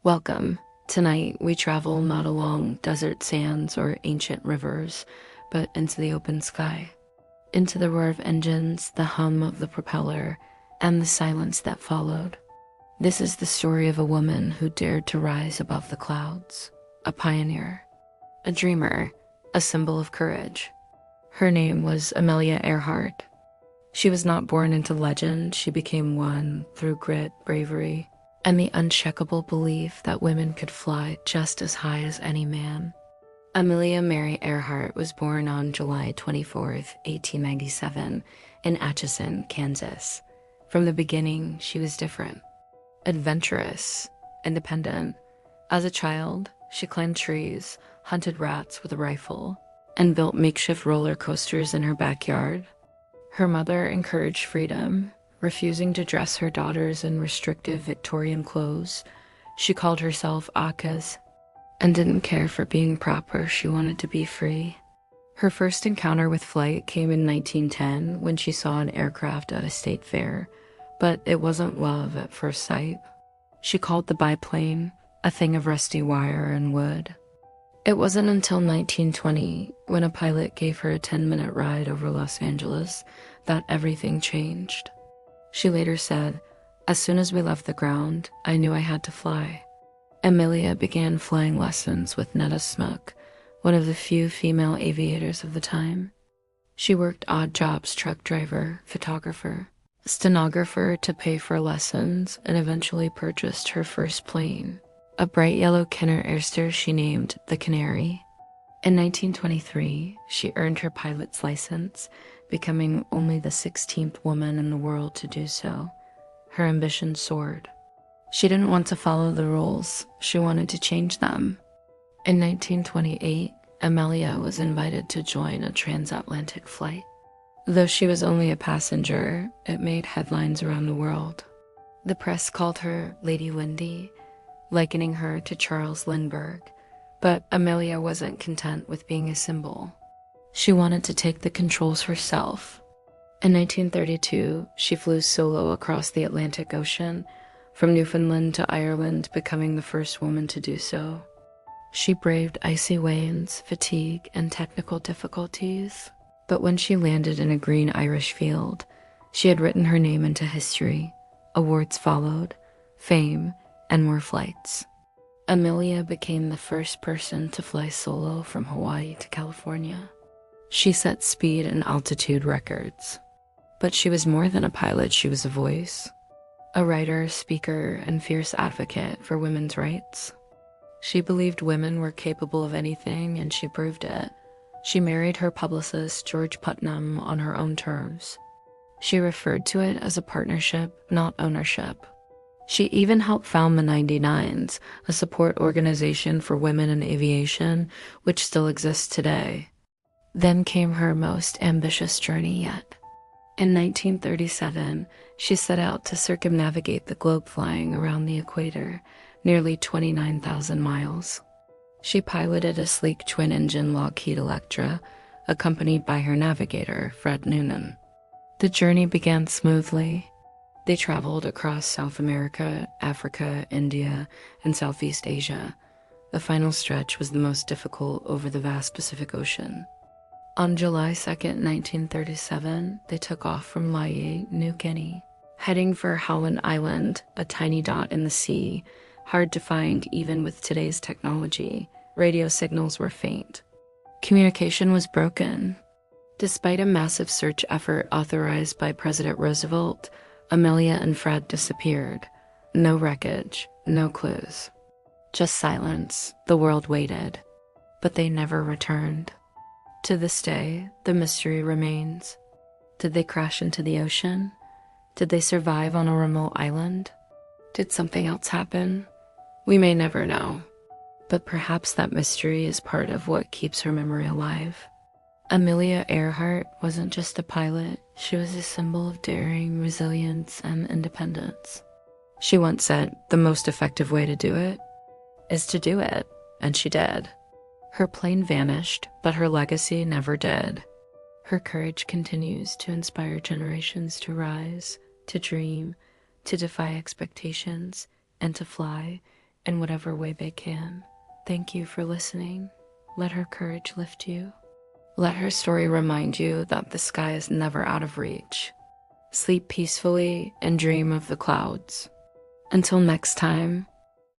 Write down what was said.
Welcome. Tonight we travel not along desert sands or ancient rivers, but into the open sky, into the roar of engines, the hum of the propeller, and the silence that followed. This is the story of a woman who dared to rise above the clouds, a pioneer, a dreamer, a symbol of courage. Her name was Amelia Earhart. She was not born into legend, she became one through grit, bravery, and the unshakable belief that women could fly just as high as any man. Amelia Mary Earhart was born on July 24th, 1897, in Atchison, Kansas. From the beginning, she was different, adventurous, independent. As a child, she climbed trees, hunted rats with a rifle, and built makeshift roller coasters in her backyard. Her mother encouraged freedom, refusing to dress her daughters in restrictive Victorian clothes. She called herself Akaz and didn't care for being proper. She wanted to be free. Her first encounter with flight came in 1910 when she saw an aircraft at a state fair, but it wasn't love at first sight. She called the biplane a thing of rusty wire and wood. It wasn't until 1920, when a pilot gave her a 10-minute ride over Los Angeles, that everything changed. She later said, "As soon as we left the ground, I knew I had to fly." Amelia began flying lessons with Netta Smook, one of the few female aviators of the time. She worked odd jobs: truck driver, photographer, stenographer to pay for lessons, and eventually purchased her first plane, a bright yellow Kenner Airster she named the Canary. In 1923, she earned her pilot's license, becoming only the 16th woman in the world to do so. Her ambition soared. She didn't want to follow the rules, she wanted to change them. In 1928, Amelia was invited to join a transatlantic flight. Though she was only a passenger, it made headlines around the world. The press called her Lady Lindy, likening her to Charles Lindbergh, but Amelia wasn't content with being a symbol. She wanted to take the controls herself. In 1932, she flew solo across the Atlantic Ocean, from Newfoundland to Ireland, becoming the first woman to do so. She braved icy winds, fatigue, and technical difficulties, but when she landed in a green Irish field, she had written her name into history. Awards followed, fame, and more flights. Amelia became the first person to fly solo from Hawaii to California. She set speed and altitude records. But she was more than a pilot, she was a voice. A writer, speaker, and fierce advocate for women's rights. She believed women were capable of anything, and she proved it. She married her publicist, George Putnam, on her own terms. She referred to it as a partnership, not ownership. She even helped found the 99s, a support organization for women in aviation, which still exists today. Then came her most ambitious journey yet. In 1937, she set out to circumnavigate the globe, flying around the equator, nearly 29,000 miles. She piloted a sleek twin-engine Lockheed Electra, accompanied by her navigator, Fred Noonan. The journey began smoothly. They traveled across South America, Africa, India, and Southeast Asia. The final stretch was the most difficult, over the vast Pacific Ocean. On July 2nd, 1937, they took off from Lae, New Guinea, heading for Howland Island, a tiny dot in the sea, hard to find even with today's technology. Radio signals were faint. Communication was broken. Despite a massive search effort authorized by President Roosevelt, Amelia and Fred disappeared. No wreckage, no clues. Just silence. The world waited. But they never returned. To this day, the mystery remains. Did they crash into the ocean? Did they survive on a remote island? Did something else happen? We may never know. But perhaps that mystery is part of what keeps her memory alive. Amelia Earhart wasn't just a pilot, she was a symbol of daring, resilience, and independence. She once said, "The most effective way to do it is to do it," and she did. Her plane vanished, but her legacy never did. Her courage continues to inspire generations to rise, to dream, to defy expectations, and to fly in whatever way they can. Thank you for listening. Let her courage lift you. Let her story remind you that the sky is never out of reach. Sleep peacefully and dream of the clouds. Until next time,